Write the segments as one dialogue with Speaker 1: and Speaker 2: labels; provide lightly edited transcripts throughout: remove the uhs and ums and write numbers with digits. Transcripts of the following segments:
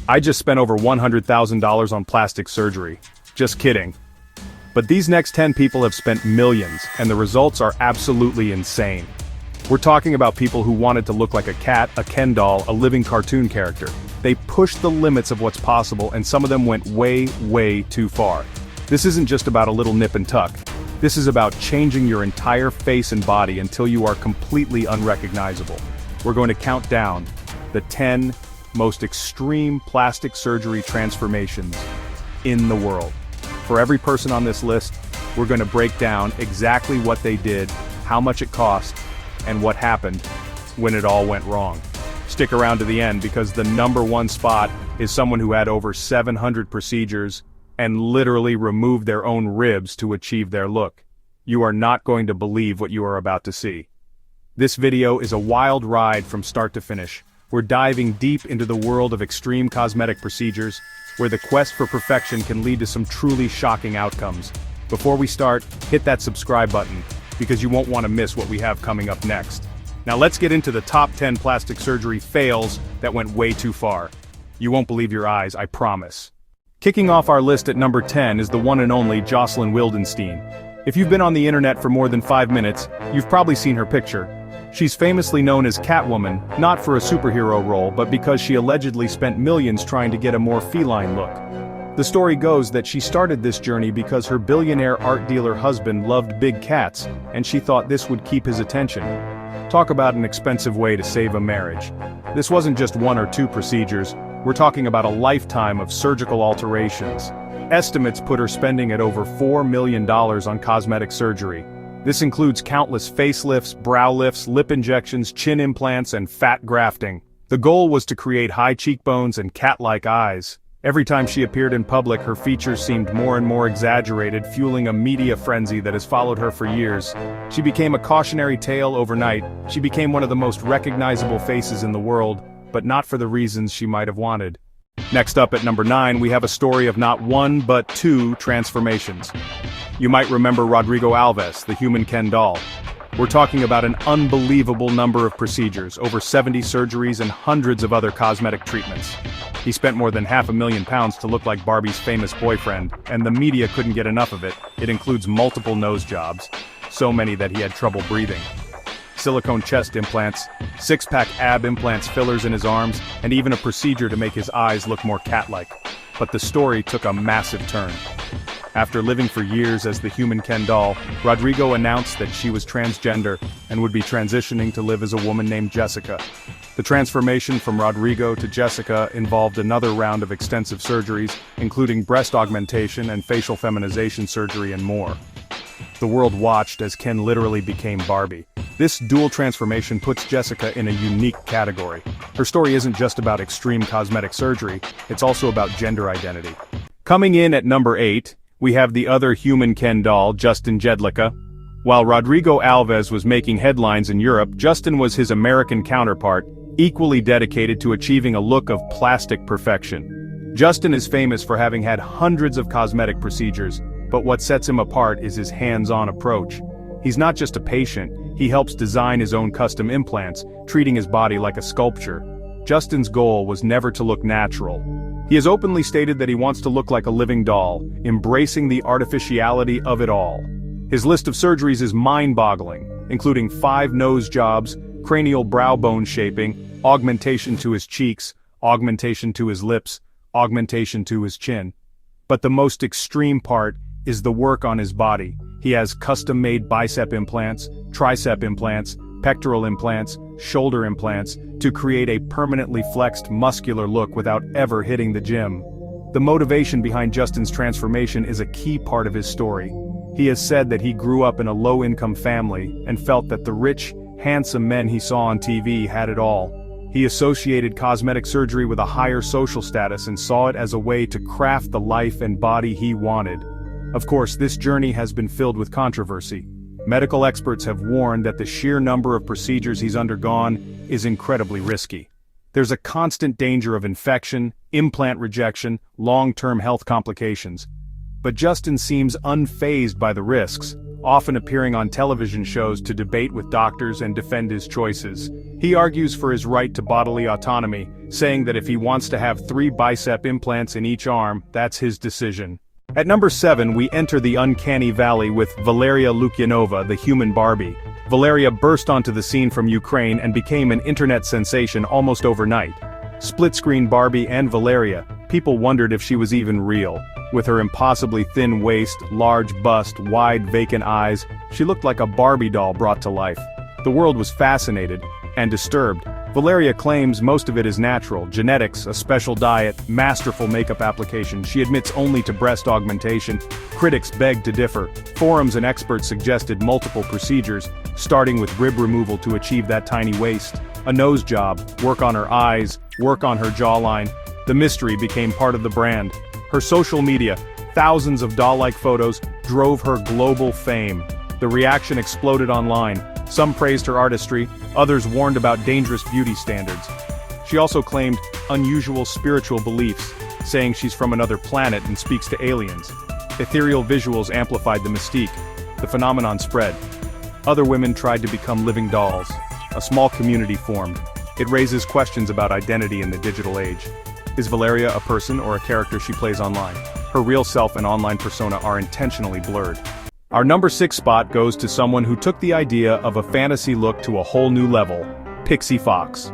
Speaker 1: I just spent over $100,000 on plastic surgery. Just kidding. But these next 10 people have spent millions, and the results are absolutely insane. We're talking about people who wanted to look like a cat, a Ken doll, a living cartoon character. They pushed the limits of what's possible, and some of them went way, way too far. This isn't just about a little nip and tuck. This is about changing your entire face and body until you are completely unrecognizable. We're going to count down the 10 most extreme plastic surgery transformations in the world. For every person on this list, we're going to break down exactly what they did, how much it cost, and what happened when it all went wrong. Stick around to the end because the number one spot is someone who had over 700 procedures and literally removed their own ribs to achieve their look. You are not going to believe what you are about to see. This video is a wild ride from start to finish. We're diving deep into the world of extreme cosmetic procedures, where the quest for perfection can lead to some truly shocking outcomes. Before we start, hit that subscribe button, because you won't want to miss what we have coming up next. Now let's get into the top 10 plastic surgery fails that went way too far. You won't believe your eyes, I promise. Kicking off our list at number 10 is the one and only Jocelyn Wildenstein. If you've been on the internet for more than 5 minutes, you've probably seen her picture. She's famously known as Catwoman, not for a superhero role but because she allegedly spent millions trying to get a more feline look. The story goes that she started this journey because her billionaire art dealer husband loved big cats, and she thought this would keep his attention. Talk about an expensive way to save a marriage. This wasn't just 1 or 2 procedures, we're talking about a lifetime of surgical alterations. Estimates put her spending at over $4 million on cosmetic surgery. This includes countless facelifts, brow lifts, lip injections, chin implants, and fat grafting. The goal was to create high cheekbones and cat-like eyes. Every time she appeared in public, her features seemed more and more exaggerated, fueling a media frenzy that has followed her for years. She became a cautionary tale overnight. She became one of the most recognizable faces in the world, but not for the reasons she might have wanted. Next up at number 9, we have a story of not 1 but 2 transformations. You might remember Rodrigo Alves, the human Ken doll. We're talking about an unbelievable number of procedures, over 70 surgeries and hundreds of other cosmetic treatments. He spent more than £500,000 to look like Barbie's famous boyfriend, and the media couldn't get enough of it. It includes multiple nose jobs, so many that he had trouble breathing. Silicone chest implants, 6-pack ab implants, fillers in his arms, and even a procedure to make his eyes look more cat-like. But the story took a massive turn. After living for years as the human Ken doll, Rodrigo announced that she was transgender and would be transitioning to live as a woman named Jessica. The transformation from Rodrigo to Jessica involved another round of extensive surgeries, including breast augmentation and facial feminization surgery and more. The world watched as Ken literally became Barbie. This dual transformation puts Jessica in a unique category. Her story isn't just about extreme cosmetic surgery, it's also about gender identity. Coming in at number 8, we have the other human Ken doll, Justin Jedlicka. While Rodrigo Alves was making headlines in Europe, Justin was his American counterpart, equally dedicated to achieving a look of plastic perfection. Justin is famous for having had hundreds of cosmetic procedures, but what sets him apart is his hands-on approach. He's not just a patient, he helps design his own custom implants, treating his body like a sculpture. Justin's goal was never to look natural. He has openly stated that he wants to look like a living doll, embracing the artificiality of it all. His list of surgeries is mind-boggling, including 5 nose jobs, cranial brow bone shaping, augmentation to his cheeks, augmentation to his lips, augmentation to his chin. But the most extreme part is the work on his body. He has custom-made bicep implants, tricep implants, pectoral implants, shoulder implants, to create a permanently flexed muscular look without ever hitting the gym. The motivation behind Justin's transformation is a key part of his story. He has said that he grew up in a low-income family and felt that the rich, handsome men he saw on TV had it all. He associated cosmetic surgery with a higher social status and saw it as a way to craft the life and body he wanted. Of course, this journey has been filled with controversy. Medical experts have warned that the sheer number of procedures he's undergone is incredibly risky. There's a constant danger of infection, implant rejection, long-term health complications. But Justin seems unfazed by the risks, often appearing on television shows to debate with doctors and defend his choices. He argues for his right to bodily autonomy, saying that if he wants to have 3 bicep implants in each arm, that's his decision. At number 7, we enter the uncanny valley with Valeria Lukyanova, the human Barbie. Valeria burst onto the scene from Ukraine and became an internet sensation almost overnight. Split-screen Barbie and Valeria, people wondered if she was even real. With her impossibly thin waist, large bust, wide vacant eyes, she looked like a Barbie doll brought to life. The world was fascinated and disturbed. Valeria claims most of it is natural, genetics, a special diet, masterful makeup application. She admits only to breast augmentation. Critics begged to differ. Forums and experts suggested multiple procedures, starting with rib removal to achieve that tiny waist, a nose job, work on her eyes, work on her jawline. The mystery became part of the brand. Her social media, thousands of doll-like photos, drove her global fame. The reaction exploded online. Some praised her artistry, others warned about dangerous beauty standards. She also claimed unusual spiritual beliefs, saying she's from another planet and speaks to aliens. Ethereal visuals amplified the mystique. The phenomenon spread. Other women tried to become living dolls. A small community formed. It raises questions about identity in the digital age. Is Valeria a person or a character she plays online? Her real self and online persona are intentionally blurred. Our number 6 spot goes to someone who took the idea of a fantasy look to a whole new level, Pixie Fox.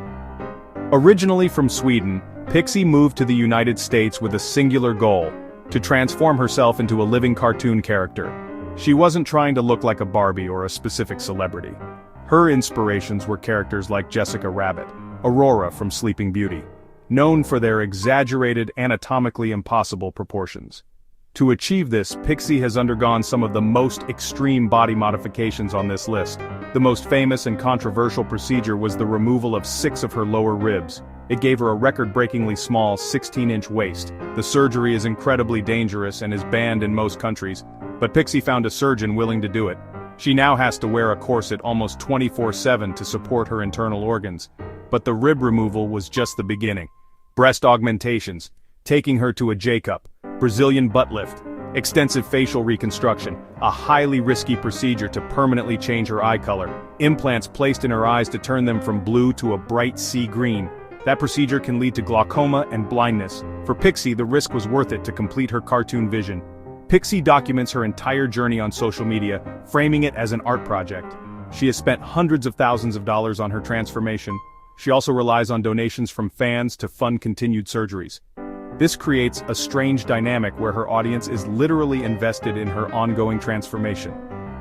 Speaker 1: Originally from Sweden, Pixie moved to the United States with a singular goal, to transform herself into a living cartoon character. She wasn't trying to look like a Barbie or a specific celebrity. Her inspirations were characters like Jessica Rabbit, Aurora from Sleeping Beauty, known for their exaggerated, anatomically impossible proportions. To achieve this, Pixie has undergone some of the most extreme body modifications on this list. The most famous and controversial procedure was the removal of 6 of her lower ribs. It gave her a record-breakingly small 16-inch waist. The surgery is incredibly dangerous and is banned in most countries, but Pixie found a surgeon willing to do it. She now has to wear a corset almost 24/7 to support her internal organs. But the rib removal was just the beginning. Breast augmentations, taking her to a J-cup, Brazilian butt lift, extensive facial reconstruction, a highly risky procedure to permanently change her eye color, implants placed in her eyes to turn them from blue to a bright sea green. That procedure can lead to glaucoma and blindness. For Pixie, the risk was worth it to complete her cartoon vision. Pixie documents her entire journey on social media, framing it as an art project. She has spent hundreds of thousands of dollars on her transformation. She also relies on donations from fans to fund continued surgeries. This creates a strange dynamic where her audience is literally invested in her ongoing transformation.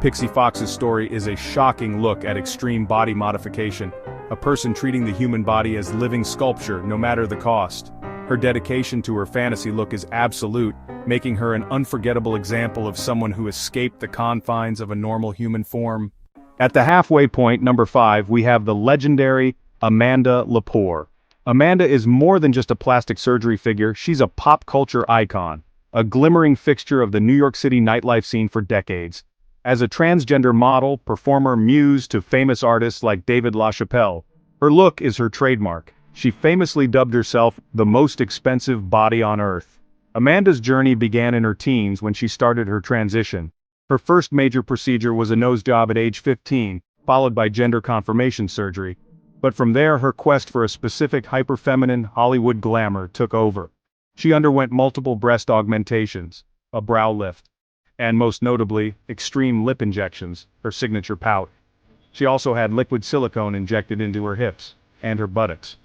Speaker 1: Pixie Fox's story is a shocking look at extreme body modification, a person treating the human body as living sculpture no matter the cost. Her dedication to her fantasy look is absolute, making her an unforgettable example of someone who escaped the confines of a normal human form. At the halfway point, number 5, we have the legendary Amanda Lepore. Amanda is more than just a plastic surgery figure, she's a pop culture icon, a glimmering fixture of the New York City nightlife scene for decades. As a transgender model, performer, muse to famous artists like David LaChapelle, her look is her trademark. She famously dubbed herself the most expensive body on earth. Amanda's journey began in her teens when she started her transition. Her first major procedure was a nose job at age 15, followed by gender confirmation surgery. But from there, her quest for a specific hyper-feminine Hollywood glamour took over. She underwent multiple breast augmentations, a brow lift, and most notably, extreme lip injections, her signature pout. She also had liquid silicone injected into her hips and her buttocks.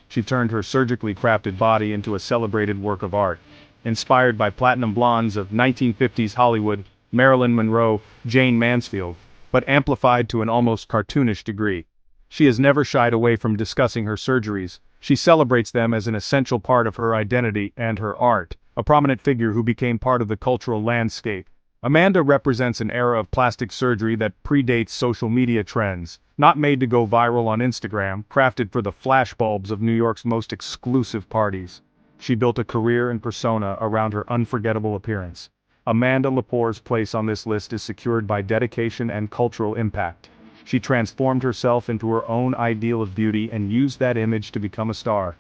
Speaker 1: She turned her surgically crafted body into a celebrated work of art, inspired by platinum blondes of 1950s Hollywood, Marilyn Monroe, Jane Mansfield, but amplified to an almost cartoonish degree. She has never shied away from discussing her surgeries. She celebrates them as an essential part of her identity and her art, a prominent figure who became part of the cultural landscape. Amanda represents an era of plastic surgery that predates social media trends, not made to go viral on Instagram, crafted for the flashbulbs of New York's most exclusive parties. She built a career and persona around her unforgettable appearance. Amanda Lepore's place on this list is secured by dedication and cultural impact. She transformed herself into her own ideal of beauty and used that image to become a star.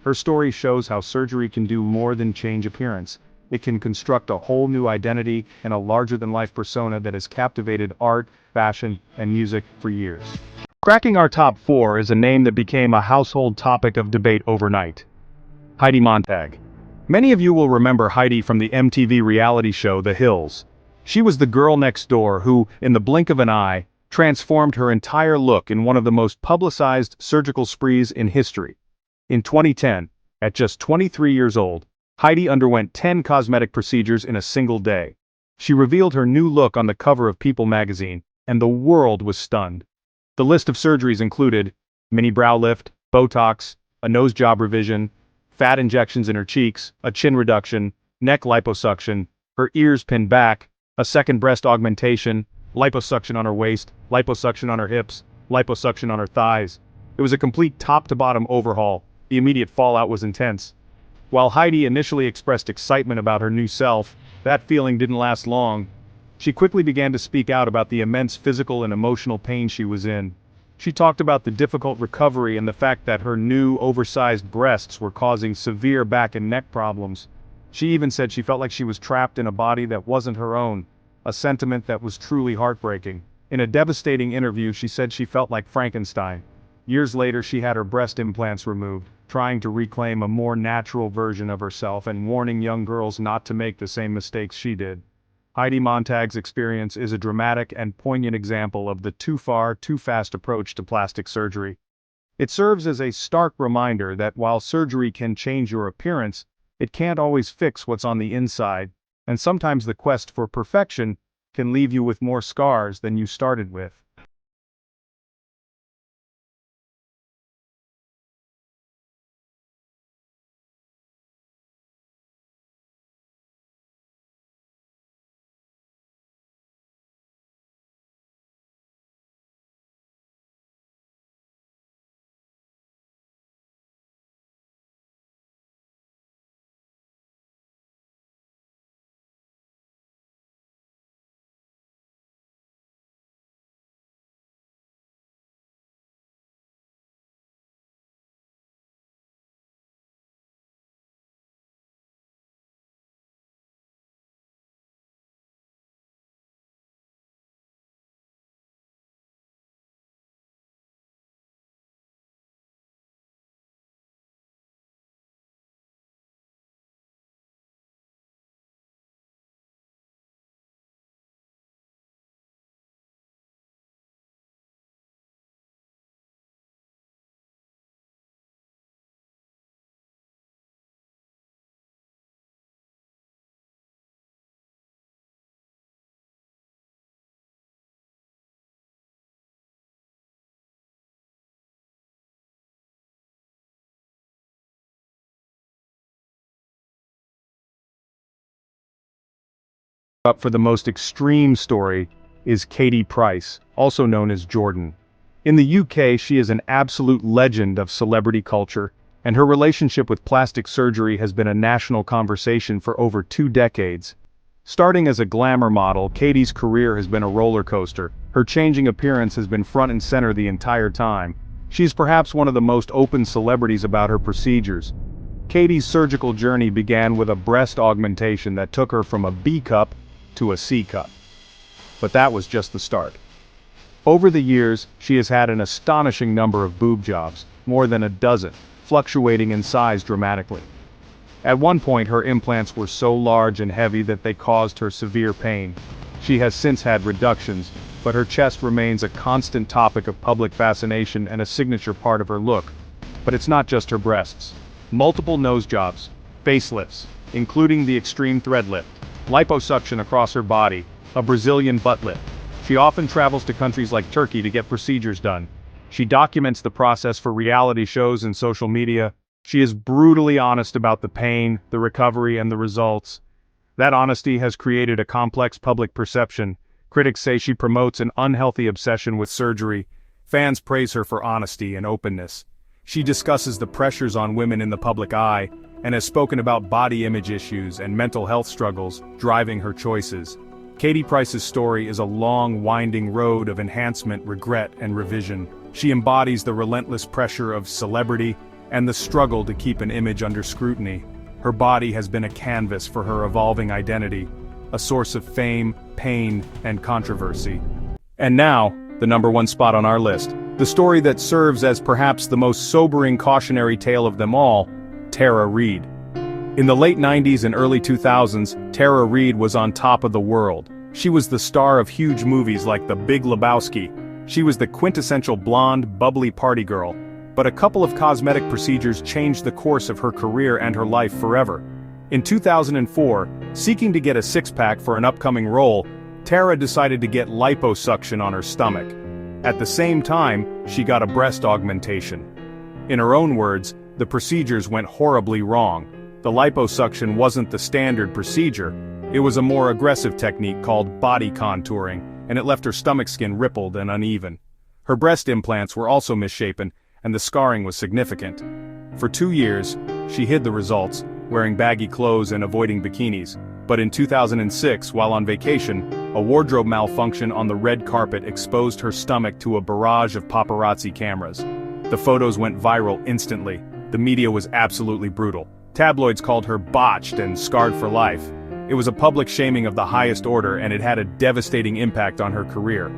Speaker 1: Her story shows how surgery can do more than change appearance. it can construct a whole new identity and a larger-than-life persona that has captivated art, fashion, and music for years. Cracking our top 4 is a name that became a household topic of debate overnight. Heidi Montag. Many of you will remember Heidi from the MTV reality show The Hills. She was the girl next door who, in the blink of an eye, transformed her entire look in one of the most publicized surgical sprees in history. In 2010, at just 23 years old, Heidi underwent 10 cosmetic procedures in a single day. She revealed her new look on the cover of People magazine, and the world was stunned. The list of surgeries included mini brow lift, Botox, a nose job revision, fat injections in her cheeks, a chin reduction, neck liposuction, her ears pinned back, a second breast augmentation, liposuction on her waist, liposuction on her hips, liposuction on her thighs. It was a complete top-to-bottom overhaul. The immediate fallout was intense. While Heidi initially expressed excitement about her new self, that feeling didn't last long. She quickly began to speak out about the immense physical and emotional pain she was in. She talked about the difficult recovery and the fact that her new, oversized breasts were causing severe back and neck problems. She even said she felt like she was trapped in a body that wasn't her own, a sentiment that was truly heartbreaking. In a devastating interview, she said she felt like Frankenstein. Years later, she had her breast implants removed, trying to reclaim a more natural version of herself and warning young girls not to make the same mistakes she did. Heidi Montag's experience is a dramatic and poignant example of the too far, too fast approach to plastic surgery. It serves as a stark reminder that while surgery can change your appearance, it can't always fix what's on the inside, and sometimes the quest for perfection can leave you with more scars than you started with. Up for the most extreme story is Katie Price, also known as Jordan. In the UK, she is an absolute legend of celebrity culture, and her relationship with plastic surgery has been a national conversation for over 2 decades. Starting as a glamour model, Katie's career has been a roller coaster. Her changing appearance has been front and center the entire time. She's perhaps one of the most open celebrities about her procedures. Katie's surgical journey began with a breast augmentation that took her from a B cup to a C cup. But that was just the start. Over the years, she has had an astonishing number of boob jobs, more than a dozen, fluctuating in size dramatically. At one point, her implants were so large and heavy that they caused her severe pain. She has since had reductions, but her chest remains a constant topic of public fascination and a signature part of her look. But it's not just her breasts. Multiple nose jobs, facelifts, including the extreme thread lift, liposuction across her body, a Brazilian butt lift. She often travels to countries like Turkey to get procedures done. She documents the process for reality shows and social media. She is brutally honest about the pain, the recovery, and the results. That honesty has created a complex public perception. Critics say she promotes an unhealthy obsession with surgery. Fans praise her for honesty and openness. She discusses the pressures on women in the public eye, and has spoken about body image issues and mental health struggles driving her choices. Katie Price's story is a long, winding road of enhancement, regret, and revision. She embodies the relentless pressure of celebrity and the struggle to keep an image under scrutiny. Her body has been a canvas for her evolving identity, a source of fame, pain, and controversy. And now, the number one spot on our list, the story that serves as perhaps the most sobering cautionary tale of them all, Tara Reid. In the late 90s and early 2000s, Tara Reid was on top of the world. She was the star of huge movies like The Big Lebowski. She was the quintessential blonde, bubbly party girl. But a couple of cosmetic procedures changed the course of her career and her life forever. In 2004, seeking to get a six-pack for an upcoming role, Tara decided to get liposuction on her stomach. At the same time, she got a breast augmentation. In her own words, the procedures went horribly wrong. The liposuction wasn't the standard procedure. It was a more aggressive technique called body contouring, and it left her stomach skin rippled and uneven. Her breast implants were also misshapen, and the scarring was significant. For 2 years, she hid the results, wearing baggy clothes and avoiding bikinis. But in 2006, while on vacation, a wardrobe malfunction on the red carpet exposed her stomach to a barrage of paparazzi cameras. The photos went viral instantly. The media was absolutely brutal. Tabloids called her botched and scarred for life. It was a public shaming of the highest order, and it had a devastating impact on her career.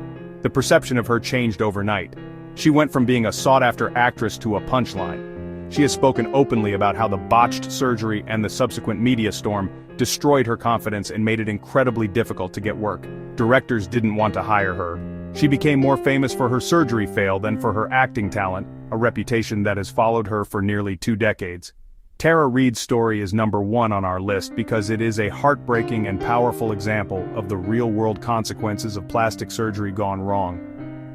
Speaker 1: The perception of her changed overnight. She went from being a sought-after actress to a punchline. She has spoken openly about how the botched surgery and the subsequent media storm destroyed her confidence and made it incredibly difficult to get work. Directors didn't want to hire her. She became more famous for her surgery fail than for her acting talent, a reputation that has followed her for nearly 2 decades. Tara Reid's story is number 1 on our list because it is a heartbreaking and powerful example of the real-world consequences of plastic surgery gone wrong.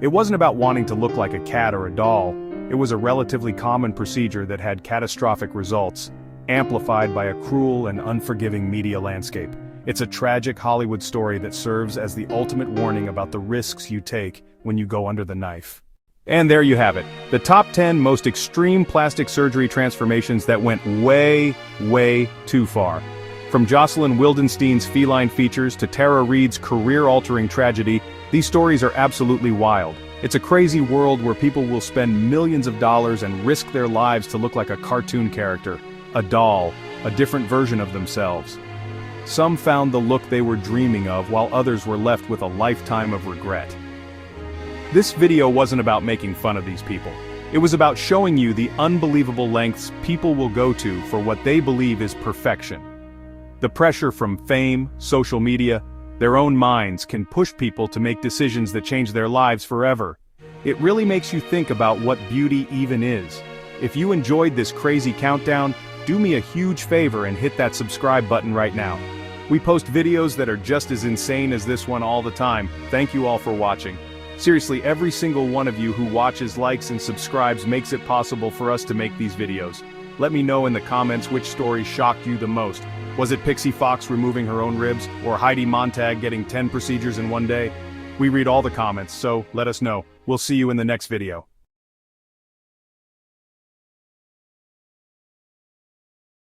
Speaker 1: It wasn't about wanting to look like a cat or a doll. It was a relatively common procedure that had catastrophic results, amplified by a cruel and unforgiving media landscape. It's a tragic Hollywood story that serves as the ultimate warning about the risks you take when you go under the knife. And there you have it, the top 10 most extreme plastic surgery transformations that went way, way too far. From Jocelyn Wildenstein's feline features to Tara Reid's career-altering tragedy, these stories are absolutely wild. It's a crazy world where people will spend millions of dollars and risk their lives to look like a cartoon character, a doll, a different version of themselves. Some found the look they were dreaming of, while others were left with a lifetime of regret. This video wasn't about making fun of these people. It was about showing you the unbelievable lengths people will go to for what they believe is perfection. The pressure from fame, social media, their own minds can push people to make decisions that change their lives forever. It really makes you think about what beauty even is. If you enjoyed this crazy countdown, do me a huge favor and hit that subscribe button right now. We post videos that are just as insane as this one all the time. Thank you all for watching. Seriously, every single one of you who watches, likes, and subscribes makes it possible for us to make these videos. Let me know in the comments which story shocked you the most. Was it Pixie Fox removing her own ribs, or Heidi Montag getting 10 procedures in one day? We read all the comments, so let us know. We'll see you in the next video.